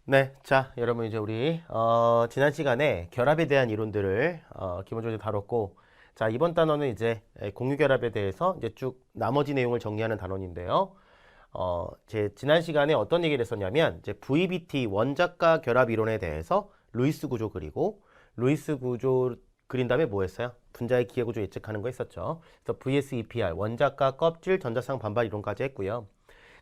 네, 자, 여러분 이제 우리 지난 시간에 결합에 대한 이론들을 기본적으로 다뤘고, 자, 이번 단어는 이제 공유결합에 대해서 이제 쭉 나머지 내용을 정리하는 단원인데요. 제 지난 시간에 어떤 얘기를 했었냐면 이제 VBT 원자가 결합 이론에 대해서 루이스 구조 그리고 루이스 구조 그린 다음에 뭐 했어요? 분자의 기하 구조 예측하는 거 했었죠. 그래서 VSEPR 원자가 껍질 전자쌍 반발 이론까지 했고요.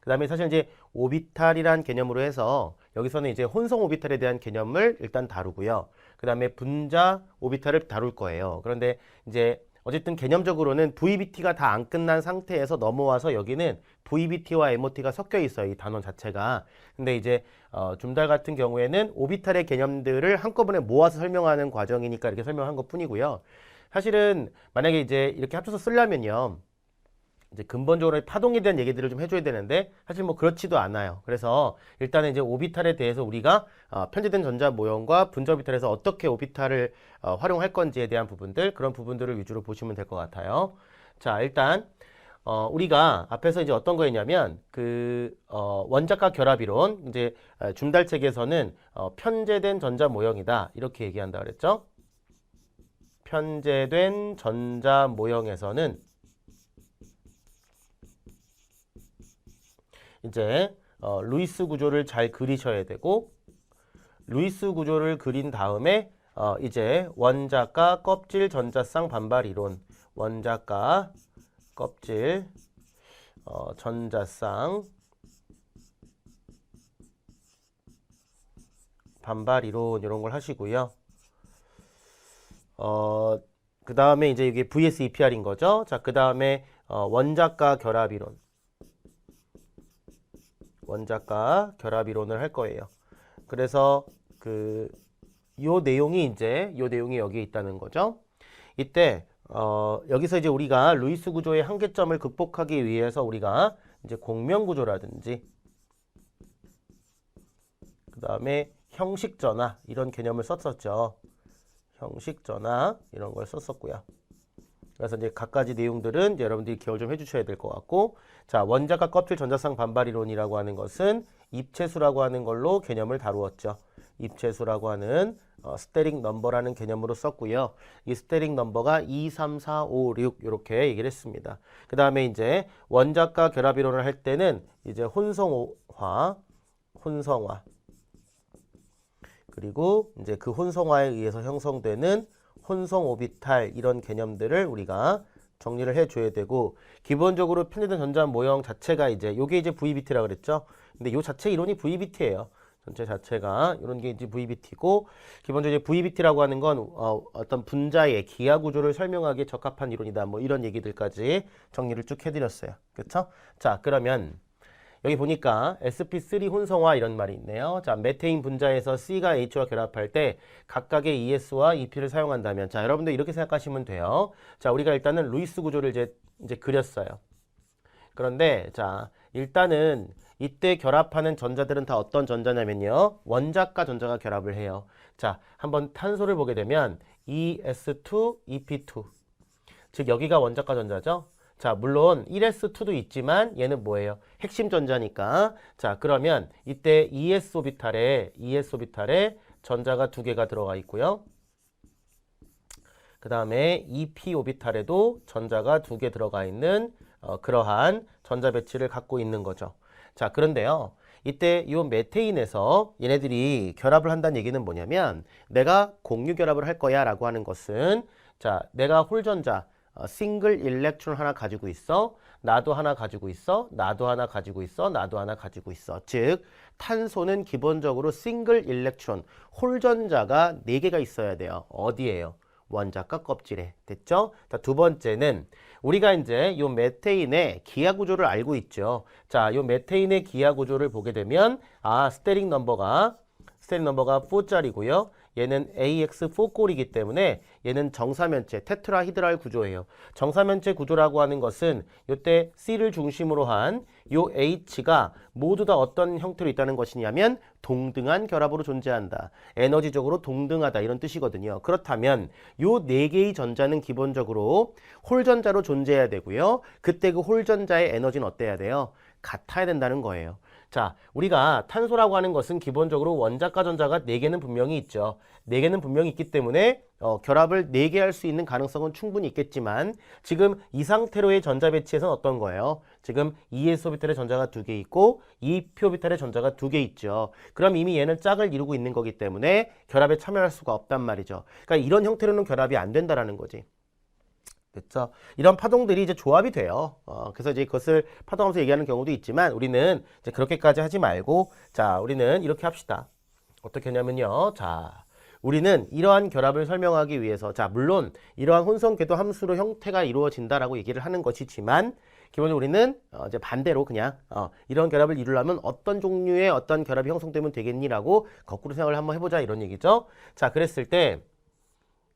그 다음에 사실 이제 오비탈이란 개념으로 해서 여기서는 이제 혼성 오비탈에 대한 개념을 일단 다루고요. 그 다음에 분자 오비탈을 다룰 거예요. 그런데 이제 어쨌든 개념적으로는 VBT가 다 안 끝난 상태에서 넘어와서 여기는 VBT와 MOT가 섞여 있어요. 이 단원 자체가. 근데 이제 줌달 같은 경우에는 오비탈의 개념들을 한꺼번에 모아서 설명하는 과정이니까 이렇게 설명한 것 뿐이고요. 사실은 만약에 이제 이렇게 합쳐서 쓰려면요. 이제 근본적으로 파동에 대한 얘기들을 좀 해줘야 되는데 사실 뭐 그렇지도 않아요. 그래서 일단은 이제 오비탈에 대해서 우리가 편제된 전자 모형과 분자 오비탈에서 어떻게 오비탈을 활용할 건지에 대한 부분들 그런 부분들을 위주로 보시면 될 것 같아요. 자, 일단 우리가 앞에서 이제 어떤 거였냐면 원자가 결합 이론 이제 줌달 책에서는 편제된 전자 모형이다 이렇게 얘기한다 그랬죠. 편제된 전자 모형에서는 이제 루이스 구조를 잘 그리셔야 되고 루이스 구조를 그린 다음에 이제 원자가 껍질 전자쌍 반발 이론 원자가 껍질 전자쌍 반발 이론 이런 걸 하시고요. 그 다음에 이제 이게 VSEPR인 거죠. 자, 그 다음에 원자가 결합 이론 원자가 결합 이론을 할 거예요. 그래서 요 내용이 여기에 있다는 거죠. 이때 여기서 이제 우리가 루이스 구조의 한계점을 극복하기 위해서 우리가 이제 공명 구조라든지 그 다음에 형식 전화 이런 개념을 썼었죠. 형식 전화 이런 걸 썼었고요. 그래서 이제 각가지 내용들은 이제 여러분들이 기억을 좀 해주셔야 될 것 같고, 자, 원자가 껍질 전자쌍 반발 이론이라고 하는 것은 입체수라고 하는 걸로 개념을 다루었죠. 입체수라고 하는 스테릭 넘버라는 개념으로 썼고요. 이 스테릭 넘버가 2, 3, 4, 5, 6 이렇게 얘기를 했습니다. 그 다음에 이제 원자가 결합 이론을 할 때는 이제 혼성화 그리고 이제 그 혼성화에 의해서 형성되는 혼성 오비탈 이런 개념들을 우리가 정리를 해줘야 되고 기본적으로 편제된 전자 모형 자체가 이제 요게 이제 VBT라고 그랬죠. 근데 요 자체 이론이 VBT예요. 전체 자체가 이런 게 이제 VBT고 기본적으로 VBT라고 하는 건 어떤 분자의 기하 구조를 설명하기에 적합한 이론이다. 뭐 이런 얘기들까지 정리를 쭉 해드렸어요. 그렇죠? 자, 그러면 여기 보니까 sp3 혼성화 이런 말이 있네요. 자, 메테인 분자에서 C가 H와 결합할 때 각각의 ES와 EP를 사용한다면 자, 여러분들 이렇게 생각하시면 돼요. 자, 우리가 일단은 루이스 구조를 이제 그렸어요. 그런데 자, 일단은 이때 결합하는 전자들은 다 어떤 전자냐면요. 원자과 전자가 결합을 해요. 자, 한번 탄소를 보게 되면 ES2, EP2. 즉 여기가 원자과 전자죠. 자, 물론 1s2도 있지만 얘는 뭐예요? 핵심 전자니까. 자, 그러면 이때 ES 오비탈에 전자가 두 개가 들어가 있고요. 그 다음에 EP 오비탈에도 전자가 두 개 들어가 있는 그러한 전자 배치를 갖고 있는 거죠. 자, 그런데요. 이때 이 메테인에서 얘네들이 결합을 한다는 얘기는 뭐냐면 내가 공유 결합을 할 거야 라고 하는 것은 자, 내가 홀전자 싱글 일렉트론 하나 가지고 있어. 나도 하나 가지고 있어. 나도 하나 가지고 있어. 나도 하나 가지고 있어. 즉 탄소는 기본적으로 싱글 일렉트론 홀전자가 4개가 있어야 돼요. 어디에요? 원자과 껍질에. 됐죠? 자, 두 번째는 우리가 이제 이 메테인의 기하 구조를 알고 있죠. 자, 이 메테인의 기하 구조를 보게 되면 스테릭 넘버가 4짜리고요. 얘는 AX4꼴이기 때문에 얘는 정사면체 테트라히드랄 구조예요. 정사면체 구조라고 하는 것은 이때 C를 중심으로 한 요 H가 모두 다 어떤 형태로 있다는 것이냐면 동등한 결합으로 존재한다. 에너지적으로 동등하다 이런 뜻이거든요. 그렇다면 요 4개의 전자는 기본적으로 홀전자로 존재해야 되고요. 그때 그 홀전자의 에너지는 어때야 돼요? 같아야 된다는 거예요. 자, 우리가 탄소라고 하는 것은 기본적으로 원자과 전자가 4개는 분명히 있죠. 4개는 분명히 있기 때문에 결합을 4개 할 수 있는 가능성은 충분히 있겠지만 지금 이 상태로의 전자 배치에서는 어떤 거예요? 지금 2s 오비탈의 전자가 2개 있고 2p 오비탈의 전자가 2개 있죠. 그럼 이미 얘는 짝을 이루고 있는 거기 때문에 결합에 참여할 수가 없단 말이죠. 그러니까 이런 형태로는 결합이 안 된다라는 거지. 됐죠? 이런 파동들이 이제 조합이 돼요. 그래서 이제 그것을 파동하면서 얘기하는 경우도 있지만 우리는 이제 그렇게까지 하지 말고 자, 우리는 이렇게 합시다. 어떻게 하냐면요. 자, 우리는 이러한 결합을 설명하기 위해서 자, 물론 이러한 혼성 궤도 함수로 형태가 이루어진다라고 얘기를 하는 것이지만 기본적으로 우리는 이제 반대로 그냥 이런 결합을 이루려면 어떤 종류의 어떤 결합이 형성되면 되겠니라고 거꾸로 생각을 한번 해보자 이런 얘기죠. 자, 그랬을 때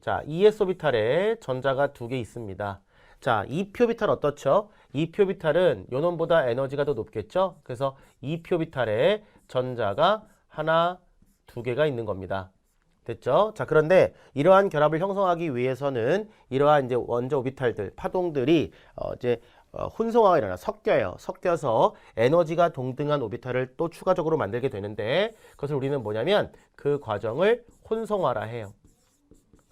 자, 2s 오비탈에 전자가 2개 있습니다. 자, 2p 오비탈 어떻죠? 2p 오비탈은 요 놈보다 에너지가 더 높겠죠? 그래서 2p 오비탈에 전자가 하나, 2개가 있는 겁니다. 됐죠? 자, 그런데 이러한 결합을 형성하기 위해서는 이러한 이제 원자 오비탈들, 파동들이 혼성화가 일어나 섞여요. 섞여서 에너지가 동등한 오비탈을 또 추가적으로 만들게 되는데 그것을 우리는 뭐냐면 그 과정을 혼성화라 해요.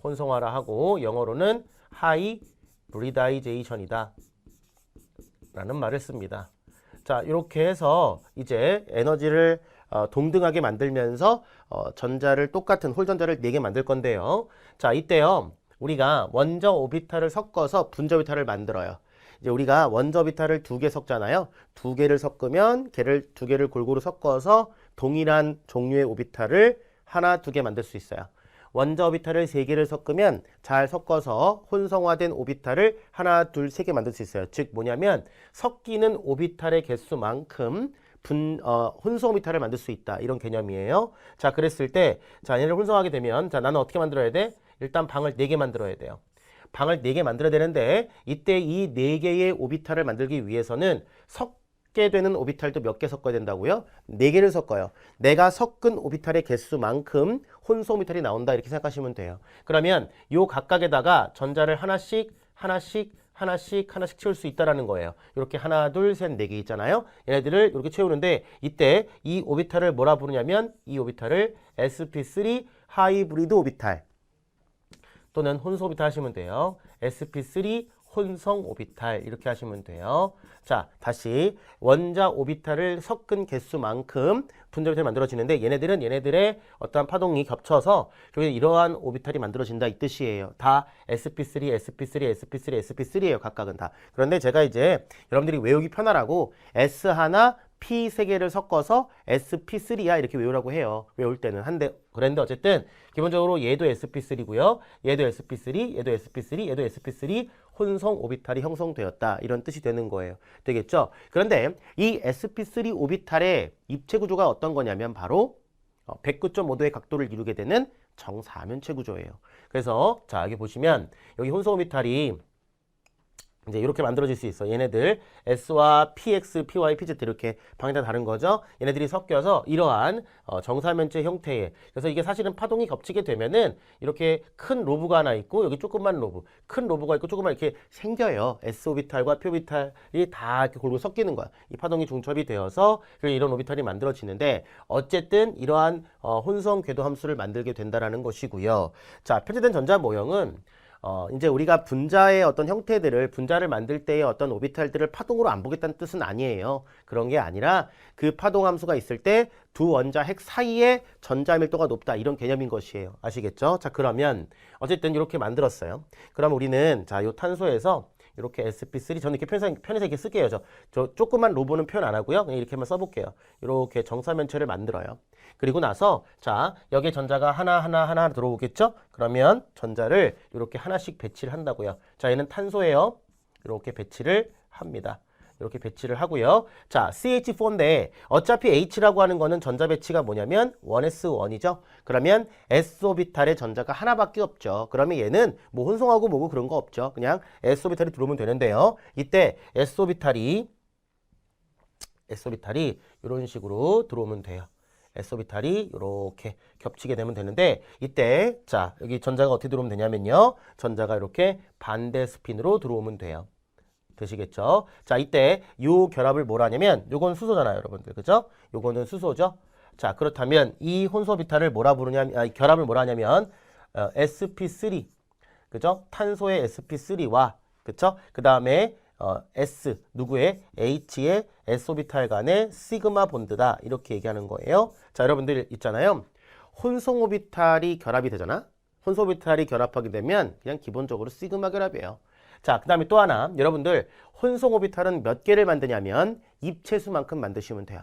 혼성화라 하고 영어로는 하이브리다이제이션이다 라는 말을 씁니다. 자, 이렇게 해서 이제 에너지를 동등하게 만들면서 전자를 똑같은 홀전자를 4개 만들 건데요. 자, 이때요. 우리가 원자 오비탈을 섞어서 분자 오비탈을 만들어요. 이제 우리가 원자 오비탈을 2개 섞잖아요. 2개를 섞으면 걔를 2개를 골고루 섞어서 동일한 종류의 오비탈을 하나, 2개 만들 수 있어요. 원자 오비탈을 3개를 섞으면 잘 섞어서 혼성화된 오비탈을 하나, 둘, 3개 만들 수 있어요. 즉 뭐냐면 섞이는 오비탈의 개수만큼 혼성 오비탈을 만들 수 있다. 이런 개념이에요. 자, 그랬을 때 자, 얘를 혼성하게 되면 자, 나는 어떻게 만들어야 돼? 일단 방을 4개 만들어야 돼요. 방을 4개 만들어야 되는데 이때 이 4개의 오비탈을 만들기 위해서는 섞게 되는 오비탈도 몇 개 섞어야 된다고요? 4개를 섞어요. 내가 섞은 오비탈의 개수만큼 혼성 오비탈이 나온다 이렇게 생각하시면 돼요. 그러면 요 각각에다가 전자를 하나씩 채울 수 있다라는 거예요. 이렇게 하나, 둘, 셋, 4개 있잖아요. 얘네들을 이렇게 채우는데 이때 이 오비탈을 뭐라 부르냐면 이 오비탈을 sp3 하이브리드 오비탈 또는 혼성 오비탈 하시면 돼요. sp3 혼성 오비탈 이렇게 하시면 돼요. 자, 다시 원자 오비탈을 섞은 개수만큼 분자 오비탈이 만들어지는데 얘네들은 얘네들의 어떠한 파동이 겹쳐서 결국 이러한 오비탈이 만들어진다 이 뜻이에요. 다 sp3, sp3, sp3, sp3예요. 각각은 다. 그런데 제가 이제 여러분들이 외우기 편하라고 S1, P 3개를 섞어서 sp3야 이렇게 외우라고 해요. 외울 때는 그런데 어쨌든 기본적으로 얘도 sp3고요. 얘도 sp3, 얘도 sp3, 얘도 sp3 혼성 오비탈이 형성되었다. 이런 뜻이 되는 거예요. 되겠죠? 그런데 이 sp3 오비탈의 입체 구조가 어떤 거냐면 바로 109.5도의 각도를 이루게 되는 정사면체 구조예요. 그래서 자, 여기 보시면 여기 혼성 오비탈이 이제 이렇게 만들어질 수 있어. 얘네들 S와 PX, PY, PZ 이렇게 방이 다 다른 거죠. 얘네들이 섞여서 이러한 정사면체 형태의 그래서 이게 사실은 파동이 겹치게 되면은 이렇게 큰 로브가 하나 있고 여기 조그만 로브, 큰 로브가 있고 조그만 이렇게 생겨요. S 오비탈과 P 오비탈이 다 이렇게 골고루 섞이는 거야. 이 파동이 중첩이 되어서 이런 오비탈이 만들어지는데 어쨌든 이러한 혼성 궤도 함수를 만들게 된다라는 것이고요. 자, 표시된 전자 모형은 이제 우리가 분자의 어떤 형태들을 분자를 만들 때의 어떤 오비탈들을 파동으로 안 보겠다는 뜻은 아니에요. 그런 게 아니라 그 파동 함수가 있을 때 두 원자 핵 사이에 전자 밀도가 높다 이런 개념인 것이에요. 아시겠죠? 자, 그러면 어쨌든 이렇게 만들었어요. 그럼 우리는 자, 요 탄소에서 이렇게 sp3 저는 이렇게 편해서 이렇게 쓸게요. 저 조그만 로브는 표현 안 하고요. 그냥 이렇게만 써볼게요. 이렇게 정사면체를 만들어요. 그리고 나서 자, 여기에 전자가 하나 들어오겠죠? 그러면 전자를 이렇게 하나씩 배치를 한다고요. 자, 얘는 탄소예요. 이렇게 배치를 합니다. 이렇게 배치를 하고요. 자, CH4인데 어차피 H라고 하는 거는 전자 배치가 뭐냐면 1s1이죠. 그러면 s오비탈의 전자가 하나밖에 없죠. 그러면 얘는 뭐 혼성하고 뭐고 그런 거 없죠. 그냥 s오비탈이 들어오면 되는데요. 이때 s오비탈이 이런 식으로 들어오면 돼요. s오비탈이 이렇게 겹치게 되면 되는데 이때 자, 여기 전자가 어떻게 들어오면 되냐면요. 전자가 이렇게 반대 스핀으로 들어오면 돼요. 되시겠죠? 자, 이때 요 결합을 뭐라 하냐면 요건 수소잖아요, 여러분들. 그죠? 요거는 수소죠? 자, 그렇다면 이 혼소비탈을 뭐라 부르냐면 결합을 뭐라 하냐면 sp3. 그죠? 탄소의 sp3와 그쵸? 그다음에 S 누구의 H의 S오비탈 간의 시그마 본드다. 이렇게 얘기하는 거예요. 자, 여러분들 있잖아요. 혼성오비탈이 결합이 되잖아. 혼성오비탈이 결합하게 되면 그냥 기본적으로 시그마 결합이에요. 자, 그 다음에 또 하나. 여러분들 혼성오비탈은 몇 개를 만드냐면 입체수만큼 만드시면 돼요.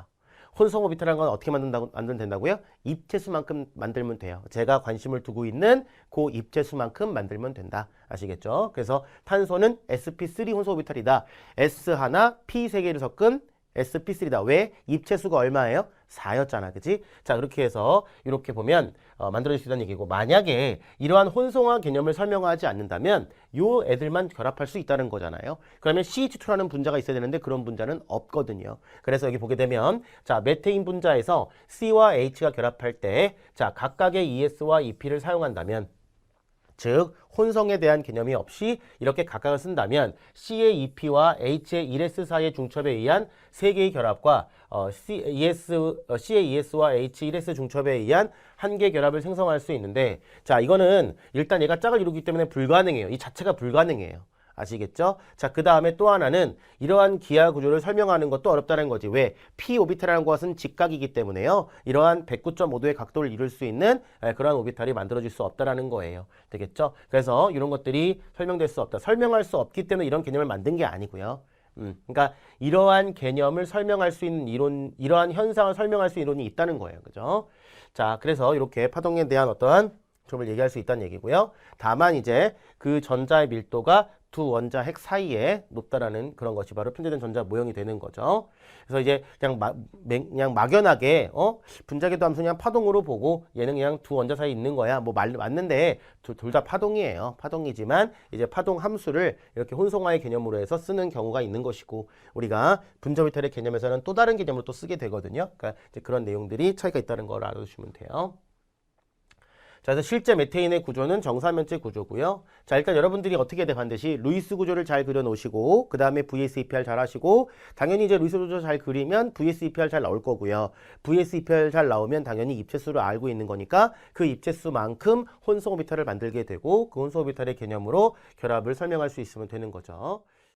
혼성오비탈이라는 건 어떻게 만들면 된다고요? 입체수만큼 만들면 돼요. 제가 관심을 두고 있는 그 입체수만큼 만들면 된다. 아시겠죠? 그래서 탄소는 sp3 혼성오비탈이다. S 하나, P 세 개를 섞은 sp3다. 왜? 입체수가 얼마예요? 4였잖아. 그치? 자, 그렇게 해서 이렇게 보면 만들어질 수 있다는 얘기고, 만약에 이러한 혼성화 개념을 설명하지 않는다면 요 애들만 결합할 수 있다는 거잖아요. 그러면 CH2라는 분자가 있어야 되는데 그런 분자는 없거든요. 그래서 여기 보게 되면 자, 메테인 분자에서 C와 H가 결합할 때 자, 각각의 ES와 EP를 사용한다면 즉 혼성에 대한 개념이 없이 이렇게 각각을 쓴다면 C의 EP와 H의 1S 사이의 중첩에 의한 세 개의 결합과 C의 ES와 H 1S 중첩에 의한 한 개의 결합을 생성할 수 있는데 자, 이거는 일단 얘가 짝을 이루기 때문에 불가능해요. 이 자체가 불가능해요. 아시겠죠? 자, 그 다음에 또 하나는 이러한 기하 구조를 설명하는 것도 어렵다는 거지. 왜? p 오비탈이라는 것은 직각이기 때문에요. 이러한 109.5도의 각도를 이룰 수 있는 그러한 오비탈이 만들어질 수 없다라는 거예요. 되겠죠? 그래서 이런 것들이 설명될 수 없다. 설명할 수 없기 때문에 이런 개념을 만든 게 아니고요. 그러니까 이러한 개념을 설명할 수 있는 이론, 이러한 현상을 설명할 수 있는 이론이 있다는 거예요. 그죠? 자, 그래서 이렇게 파동에 대한 어떠한 점을 얘기할 수 있다는 얘기고요. 다만 이제 그 전자의 밀도가 두 원자 핵 사이에 높다라는 그런 것이 바로 편제된 전자 모형이 되는 거죠. 그래서 이제 그냥 막연하게 분자궤도 함수 그냥 파동으로 보고 얘는 그냥 두 원자 사이에 있는 거야. 뭐 맞는데 둘 다 파동이에요. 파동이지만 이제 파동 함수를 이렇게 혼성화의 개념으로 해서 쓰는 경우가 있는 것이고 우리가 분자오비탈의 개념에서는 또 다른 개념으로 또 쓰게 되거든요. 그러니까 이제 그런 내용들이 차이가 있다는 걸 알아두시면 돼요. 자, 그래서 실제 메테인의 구조는 정사면체 구조고요. 자, 일단 여러분들이 어떻게 해야 돼? 반드시 루이스 구조를 잘 그려 놓으시고 그 다음에 VSEPR 잘 하시고 당연히 이제 루이스 구조 잘 그리면 VSEPR 잘 나올 거고요. VSEPR 잘 나오면 당연히 입체수를 알고 있는 거니까 그 입체수만큼 혼성 오비탈을 만들게 되고 그 혼성 오비탈의 개념으로 결합을 설명할 수 있으면 되는 거죠.